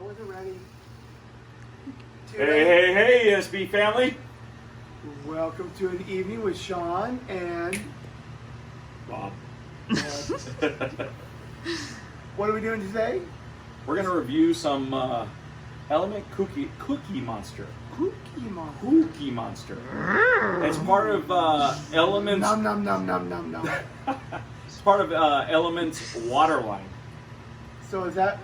when they're ready. Hey, ESB family. Welcome to an evening with Sean and Bob. What are we doing today? We're going to review some Element Cookie Monster. Cookie Monster. It's part of Element's. Nom. It's part of Element's water line. So is that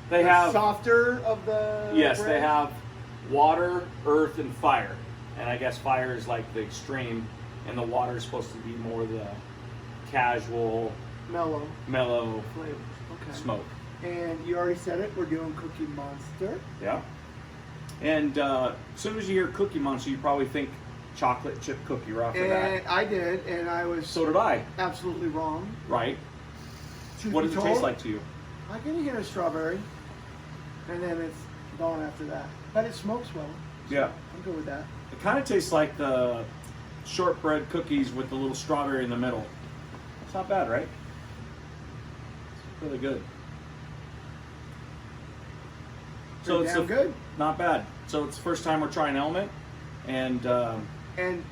They the have softer of the yes, brand? they have water, earth, and fire. And I guess fire is like the extreme, and the water is supposed to be more the casual, mellow flavor Okay. smoke. And you already said it. We're doing Cookie Monster. Yeah. And as soon as you hear Cookie Monster, you probably think chocolate chip cookie right off the bat. And I did, and I was So did I. absolutely wrong. Right. Truth What be does it told, taste like to you? I get a hint of strawberry, and then it's gone after that. But it smokes well. So Yeah. I'm good with that. It kind of tastes like the shortbread cookies with the little strawberry in the middle. It's not bad, right? It's really good. Pretty damn good. Not bad. So it's the first time we're trying Element, and And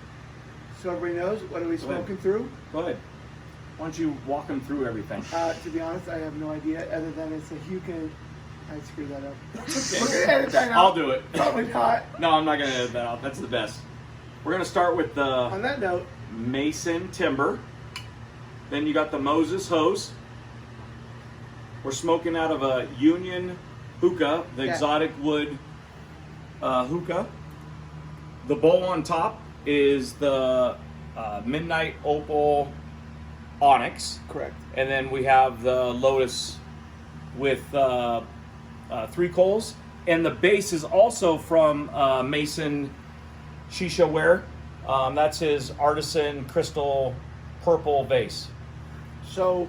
so everybody knows, what are we smoking through? go ahead. Why don't you walk them through everything? To be honest, I have no idea, other than it's a Hookah. I screwed that up. Okay. We're gonna edit that out. I'll do it. Probably not. No, I'm not going to edit that out. That's the best. We're going to start with the On that note, Mason Timber. Then you got the Moses Hose. We're smoking out of a Union Hookah, the Yeah. exotic wood hookah. The bowl on top is the Midnight Opal Onyx. correct. And then we have the Lotus with 3 coals. And the base is also from Mason Shisha Ware. That's his artisan crystal purple vase. So,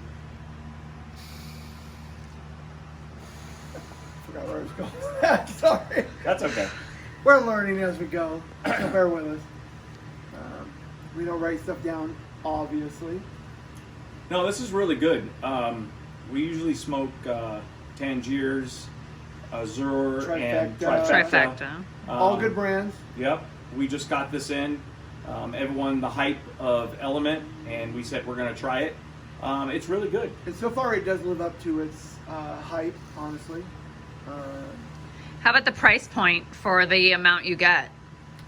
forgot where I was going. Sorry. That's okay. We're learning as we go, so bear with us. We don't write stuff down, obviously. No, this is really good. We usually smoke Tangiers, Azure, and Trifecta. Trifecta. All good brands. Yep. We just got this in. Everyone, the hype of Element, and we said we're going to try it. It's really good. And so far, it does live up to its hype, honestly. How about the price point for the amount you get?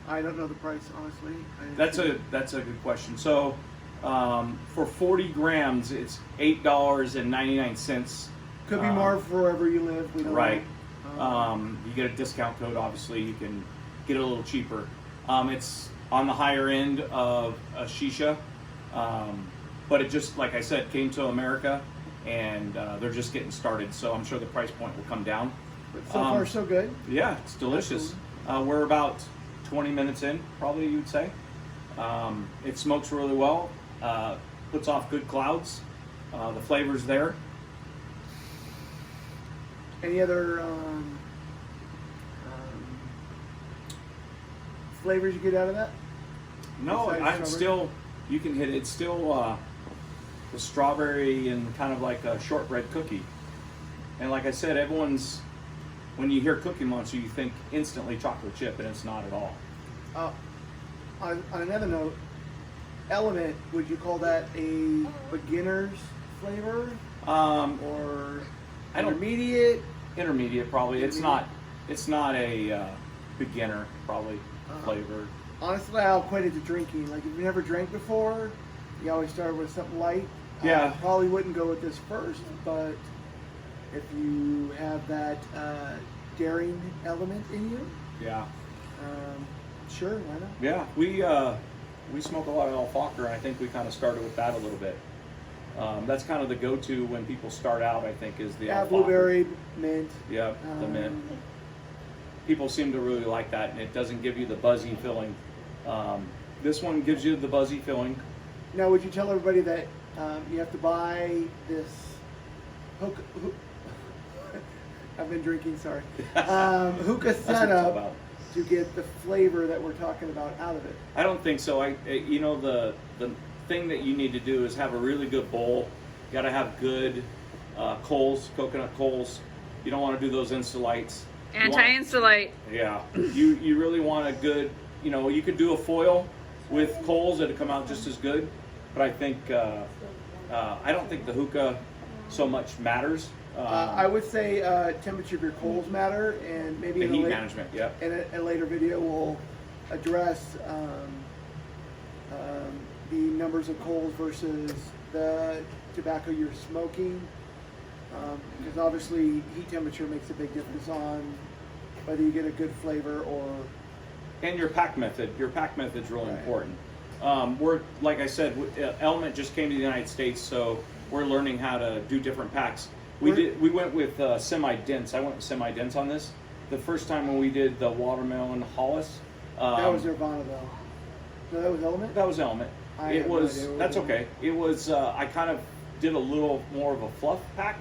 I don't know the price, honestly. That's a good question. So for 40 grams, it's $8.99. Could be more for wherever you live. We don't Right. know. You get a discount code. Obviously, you can get it a little cheaper. It's on the higher end of a shisha, but it just, like I said, came to America, and they're just getting started. So I'm sure the price point will come down. But so far, so good. Yeah, it's delicious. We're about 20 minutes in, probably, you'd say. It smokes really well, puts off good clouds. The flavor's there. Any other flavors you get out of that? No, Besides I'm strawberry? still, you can hit it. It's still the strawberry and kind of like a shortbread cookie. And like I said, when you hear Cookie Monster, you think instantly chocolate chip, and it's not at all. On another note, Element, would you call that a beginner's flavor or I don't- intermediate? Intermediate, probably. It's not a beginner, probably, flavor. Honestly, I'll equate it to drinking. Like, if you never drank before, you always start with something light. Yeah. Probably wouldn't go with this first, but if you have that daring element in you, Yeah. sure, why not? Yeah, we smoke a lot of Alfacher, and I think we kind of started with that a little bit. That's kind of the go-to when people start out, I think, is the Yeah, Alfacher. blueberry, mint. Yep, the mint. People seem to really like that, and it doesn't give you the buzzy feeling. This one gives you the buzzy feeling. Now, would you tell everybody that you have to buy this hookah? I've been drinking, sorry. Hookah That's what it's setup about. to get the flavor that we're talking about out of it. I don't think so. The thing that you need to do is have a really good bowl. You got to have good coals, coconut coals, You don't want to do those Insta-Lights. Anti-insulate. Yeah, you really want a good, you could do a foil with coals that'd come out just as good, but I think I don't think the hookah so much matters. I would say temperature of your coals matter, and maybe The in heat management, yeah. In a later video we'll address the numbers of coals versus the tobacco you're smoking, because obviously heat temperature makes a big difference on whether you get a good flavor or. And your pack method. Your pack method's really Right. important. We're, like I said, Element just came to the United States, so we're learning how to do different packs. We went with semi-dense. I went with semi-dense on this. The first time when we did the watermelon Hollis. That was Nirvana though. No, that was Element? That was Element. I have no idea what That's it was. okay. It was, I kind of did a little more of a fluff pack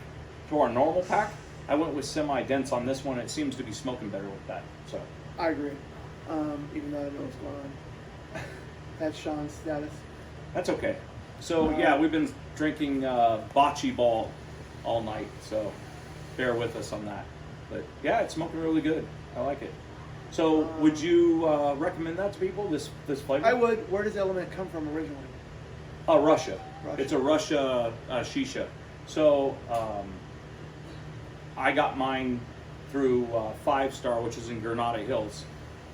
to our normal pack. I went with semi-dense on this one. It seems to be smoking better with that. So I agree. Even though I know what's going on. That's Sean's status. that's okay. So yeah, we've been drinking bocce ball all night. So bear with us on that. But yeah, it's smoking really good. I like it. So would you recommend that to people, this flavor? I would. Where does Element come from originally? Russia. Russia. It's a Russia shisha. So I got mine through 5 Star, which is in Granada Hills,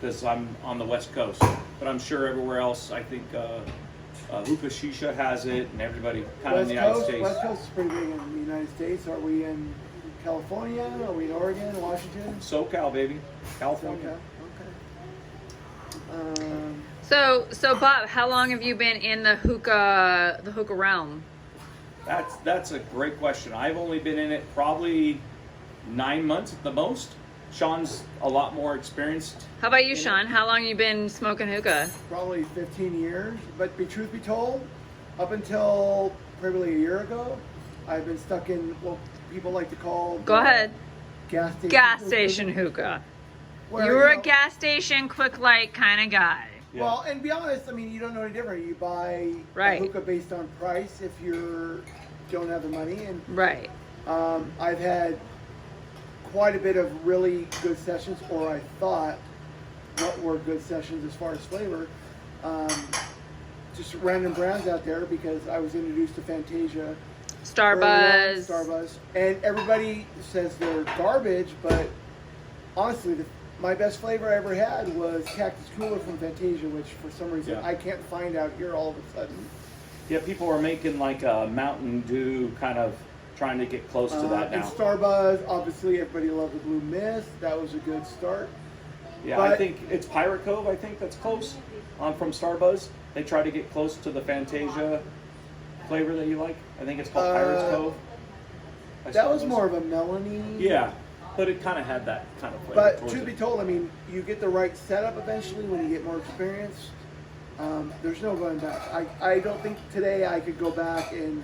because I'm on the West Coast. But I'm sure everywhere else, I think Hookah Shisha has it, and everybody kind of in the United States. West Coast is pretty big in the United States. Are we in California? Are we in Oregon, Washington? SoCal, baby. California. Okay. So Bob, how long have you been in the hookah realm? That's a great question. I've only been in it probably 9 months at the most. Sean's a lot more experienced. How about you, Sean? How long you been smoking hookah? Probably 15 years. But truth be told, up until probably a year ago, I've been stuck in what people like to call Go ahead. gas station. Gas station hookah. Where, You were know, a gas station quick light kind of guy. Yeah. Well, and be honest, I mean, you don't know any different. You buy Right. a hookah based on price if you don't have the money. And Right. I've had quite a bit of really good sessions, or I thought what were good sessions as far as flavor. Just random brands out there because I was introduced to Fantasia. Starbuzz. Starbuzz. And everybody says they're garbage, but honestly, my best flavor I ever had was Cactus Cooler from Fantasia, which for some reason Yeah. I can't find out here all of a sudden. Yeah, people are making like a Mountain Dew, kind of trying to get close to that And now. Starbuzz, obviously everybody loved the Blue Mist. That was a good start. Yeah, I but- think it's Pirate Cove. I think that's close from Starbuzz. They try to get close to the Fantasia flavor that you like. I think it's called Pirates Cove. by That was Starbuzz. more of a melony. Yeah, but it kind of had that kind of flavor. But towards truth it. be told, I mean, you get the right setup eventually when you get more experience. There's no going back. I don't think today I could go back and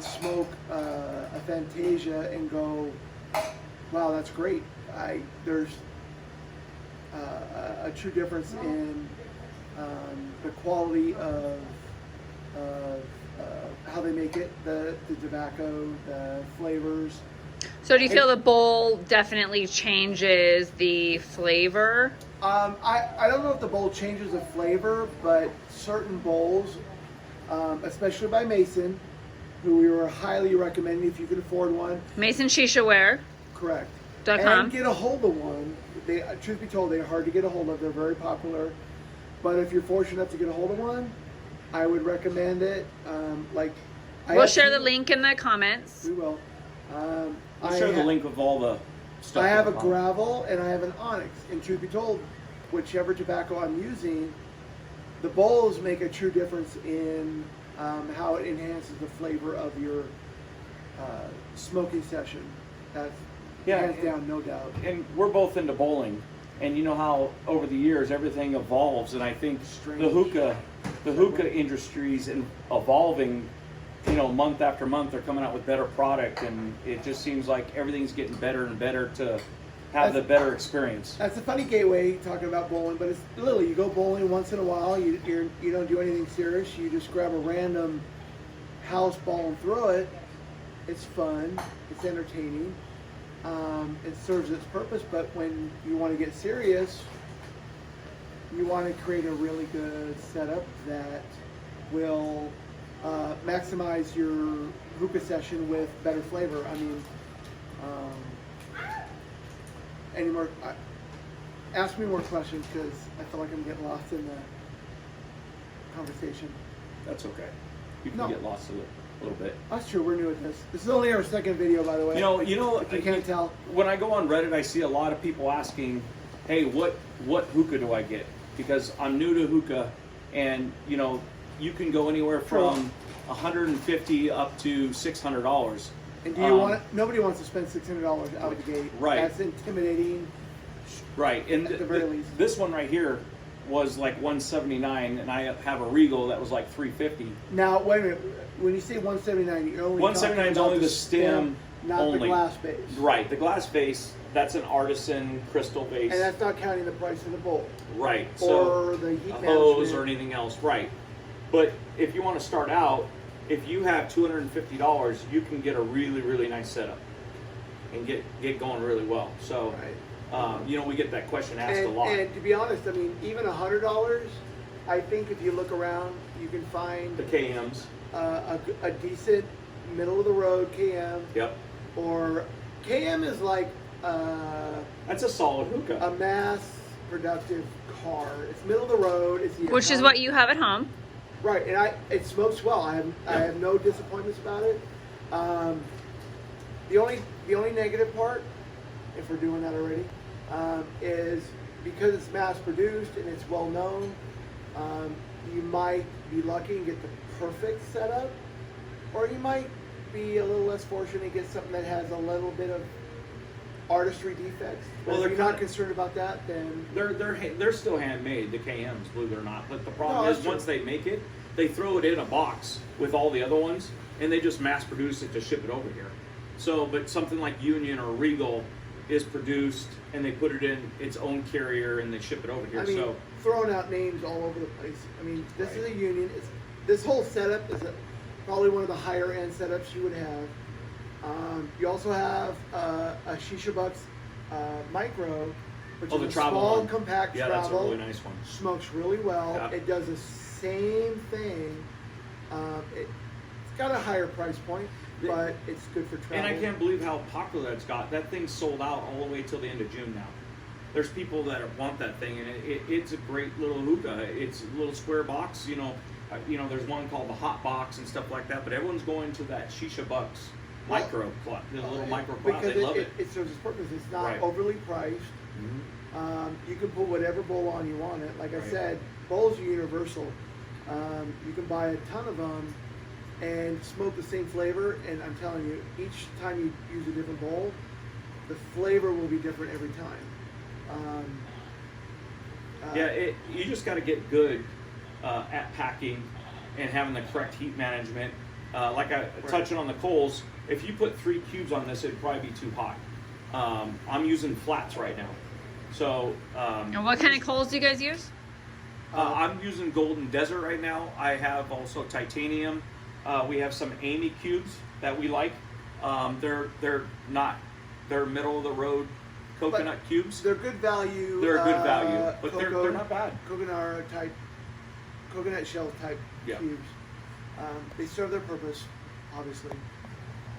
smoke a Fantasia and go, wow, that's great. There's a true difference in the quality of how they make it, the tobacco, the flavors. So do you feel the bowl definitely changes the flavor? I don't know if the bowl changes the flavor, but certain bowls, especially by Mason, who we were highly recommending if you could afford one. Mason Shisha Wear. Correct. .com. And get a hold of one. Truth be told, they're hard to get a hold of. They're very popular. But if you're fortunate enough to get a hold of one, I would recommend it. We'll share the link in the comments. We will. I'll share the link of all the stuff. I have a in the comments. gravel and I have an onyx. And truth be told, whichever tobacco I'm using, the bowls make a true difference in how it enhances the flavor of your smoking session. That's hands down, no doubt. And we're both into bowling, and you know how over the years everything evolves, and I think the hookah industry's evolving. You know, month after month, they're coming out with better product, and it just seems like everything's getting better and better to have the better experience. That's a funny gateway talking about bowling, but it's literally you go bowling once in a while. You don't do anything serious. You just grab a random house ball and throw it. It's fun. It's entertaining. it serves its purpose. But when you want to get serious, you want to create a really good setup that will maximize your hookah session with better flavor. I mean, any more? Ask me more questions because I feel like I'm getting lost in the conversation. That's okay. You can No. get lost a little bit. That's true. We're new at this. This is only our second video, by the way. You know, if you can't tell. When I go on Reddit, I see a lot of people asking, "Hey, what hookah do I get?" Because I'm new to hookah, and you know, you can go anywhere from $150 up to $600. And do you want? Nobody wants to spend $600 out of the gate. Right. That's intimidating. Right, and At the very least. this one right here was like $179, and I have a Regal that was like $350. Now, wait a minute. When you say 179, you're only $179 is talking only about the stem, not only. the glass base. Right, the glass base, that's an artisan crystal base. And that's not counting the price of the bowl. Right, Or so the heat a hose management. or anything else, right. But if you want to start out, if you have $250, you can get a really, really nice setup and get going really well. So, Right. you know, we get that question asked a lot. And to be honest, I mean, even $100, I think if you look around, you can find The KMs. a decent middle of the road KM. Yep. Or KM is like That's a solid hookah. a mass productive car. It's middle of the road. It's the Which is what you have at home. Right, and it smokes well. I have no disappointments about it. The only negative part, if we're doing that already, is because it's mass produced and it's well known. You might be lucky and get the perfect setup, or you might be a little less fortunate and get something that has a little bit of artistry defects. But Well, if they're you're not kinda- concerned about that, then They're still handmade, the KMs, believe it or not. But the problem No, is that's true. once they make it, they throw it in a box with all the other ones, and they just mass produce it to ship it over here. So, but something like Union or Regal is produced, and they put it in its own carrier, and they ship it over here. I mean, So, throwing out names all over the place. I mean, this is Right. a Union. This whole setup is probably one of the higher end setups you would have. You also have a Shisha Bucks Micro, which oh, the is a travel small, one. compact Yeah, that's a travel. really nice one. Smokes really well. Yeah. It does the same thing. It's got a higher price point, but it's good for travel. And I can't believe how popular that's got. That thing's sold out all the way till the end of June now. There's people that want that thing, and it's a great little hookah. It's a little square box, you know. There's one called the Hot Box and stuff like that. But everyone's going to that Shisha Bucks micro cloth, the little micro cloth. Because They love it. it serves its purpose. It's not Right. overly priced. Mhm. You can put whatever bowl on you want it. Like I Right. said, bowls are universal. You can buy a ton of them and smoke the same flavor. And I'm telling you, each time you use a different bowl, the flavor will be different every time. You just got to get good at packing and having the correct heat management. Touching on the coals, if you put 3 cubes on this, it'd probably be too hot. I'm using flats right now. So, And what kind of coals do you guys use? I'm using Golden Desert right now. I have also titanium. We have some Amy cubes that we like. They're middle of the road coconut cubes. They're good value. They're a good value, but they're not bad. Coconut shell type Yeah. cubes. They serve their purpose, obviously.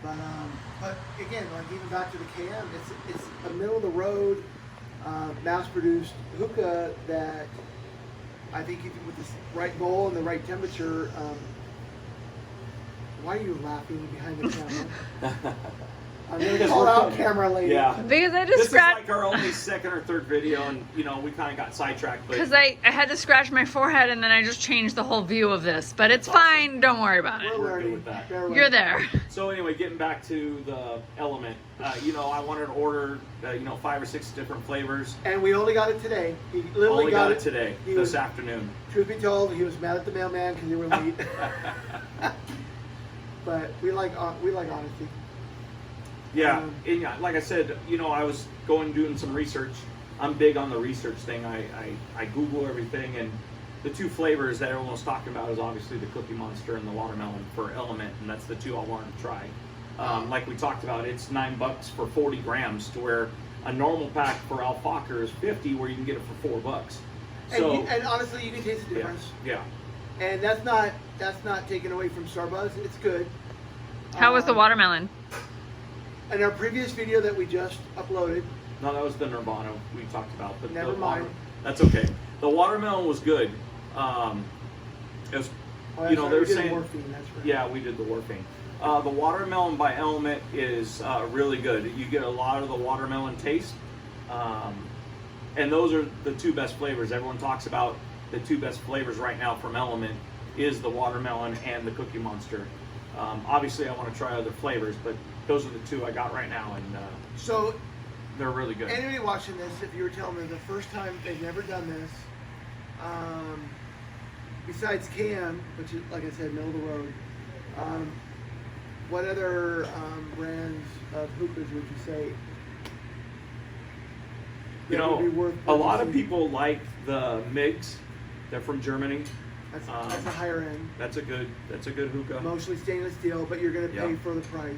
But again, like even back to the KM, it's a middle of the road, mass-produced hookah that I think with the right bowl and the right temperature. Why are you laughing behind the camera? I'm gonna Because call we're out funny. camera lady. Yeah. Because I This just is like scratched. our only second or third video, and we kind of got sidetracked. But Because I had to scratch my forehead and then I just changed the whole view of this. But it's That's awesome. fine. Don't worry about We're it. We're good learning. with that. Bear with You're me. there. So anyway, getting back to the element, I wanted to order, 5 or 6 different flavors. And we only got it today. He literally Only got it today, He this was, afternoon. truth be told, he was mad at the mailman because they were late. But we like honesty. Yeah, Um, and like I said, I was doing some research. I'm big on the research thing. I Google everything, and the 2 flavors that everyone was talking about is obviously the Cookie Monster and the watermelon for element, and that's the 2 I wanted to try. Like we talked about, it's $9 for 40 grams, to where a normal pack for Alpaca is 50, where you can get it for $4. So, and honestly, you can taste the difference. Yeah. And that's not taken away from Starbuzz. It's good. How was the watermelon? In our previous video that we just uploaded. No, that was the Nirvana we talked about. But Never mind. That's okay. The watermelon was good. It was, you know, they were saying. Morphine, that's right. Yeah, we did the Warfing. The watermelon by Element is really good. You get a lot of the watermelon taste. And those are the two best flavors. Everyone talks about the two best flavors right now from Element is the watermelon and the Cookie Monster. Obviously, I want to try other flavors, but those are the two I got right now, and so they're really good. Anybody watching this, if you were telling me the first time they've never done this, besides Cam, which is, like I said, middle of the road, what other brands of hookahs would you say? You that would be know, worth a lot of purchasing? people like the MIGs. They're from Germany. That's a higher end. That's a good hookah. Mostly stainless steel, but you're going to pay Yeah. for the price.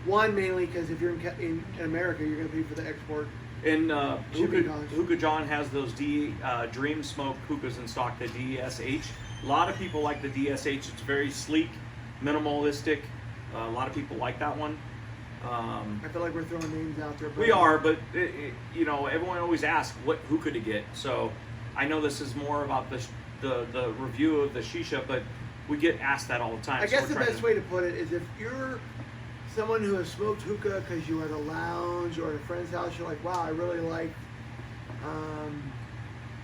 One, mainly because if you're in America, you're going to pay for the export. And Shipping Hookah, costs. Hookah John has those Dream Smoke hookahs in stock, the DSH. A lot of people like the DSH. It's very sleek, minimalistic. A lot of people like that one. I feel like we're throwing names out there. We are, but you know, everyone always asks what hookah to get. So I know this is more about the review of the shisha, but we get asked that all the time. I so guess we're the trying best way to put it is if you're someone who has smoked hookah because you were at a lounge or at a friend's house, you're like, wow, I really like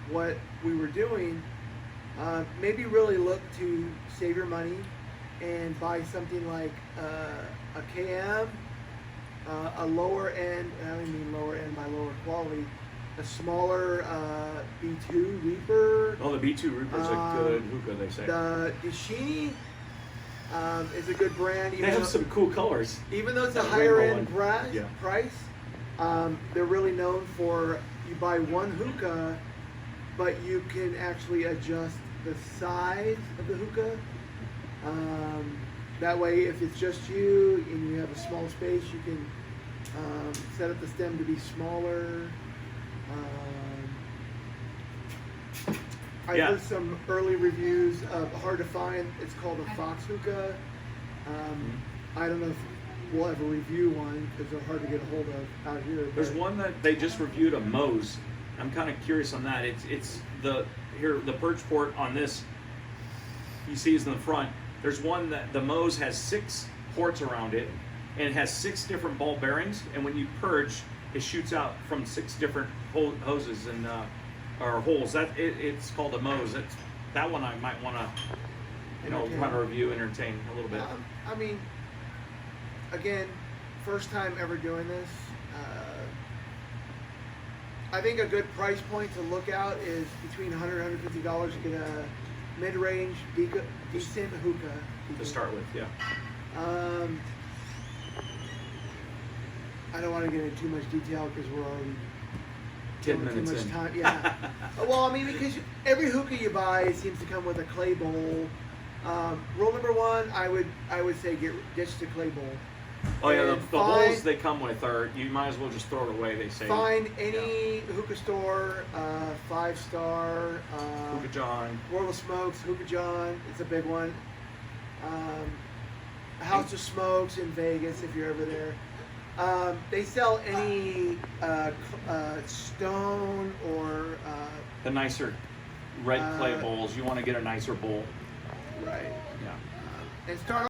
what we were doing. Maybe really look to save your money and buy something like a KM, a lower end, and I don't mean lower end by lower quality, a smaller B2 Reaper. Oh, the B2 Reaper is a good hookah, they say. The Dishini is a good brand. They have some cool colors. Even though it's a That higher rainbow end one. price, they're really known for, you buy one hookah, but you can actually adjust the size of the hookah. That way, if it's just you and you have a small space, you can set up the stem to be smaller. I heard some early reviews of hard to find. It's called a Fox hookah. I don't know if we'll ever review one because they're hard to get a hold of out here. There's one that they just reviewed, a Moe's. I'm kind of curious on that. It's the purge port on this. You see is in the front. There's one that the Moe's has 6 ports around it, and it has 6 different ball bearings. And when you purge, it shoots out from 6 different hoses and or holes. It's called a Moe's. That one I might want to, kind of review, entertain a little bit. I mean, again, first time ever doing this. I think a good price point to look out is between $100 and $150 to get a mid-range, decent hookah. To start with, yeah. I don't want to get into too much detail because we're already 10 minutes too much in. time. Yeah. Well, I mean, because every hookah you buy seems to come with a clay bowl. Rule number 1, I would say ditch the clay bowl. Oh yeah, the And holes they come with are, you might as well just throw it away, they say. Find any hookah store, 5-star, Hookah John. World of Smokes, Hookah John, it's a big one. House of Smokes in Vegas, if you're ever there. They sell any stone or The nicer red clay bowls. You want to get a nicer bowl. right. Yeah. And start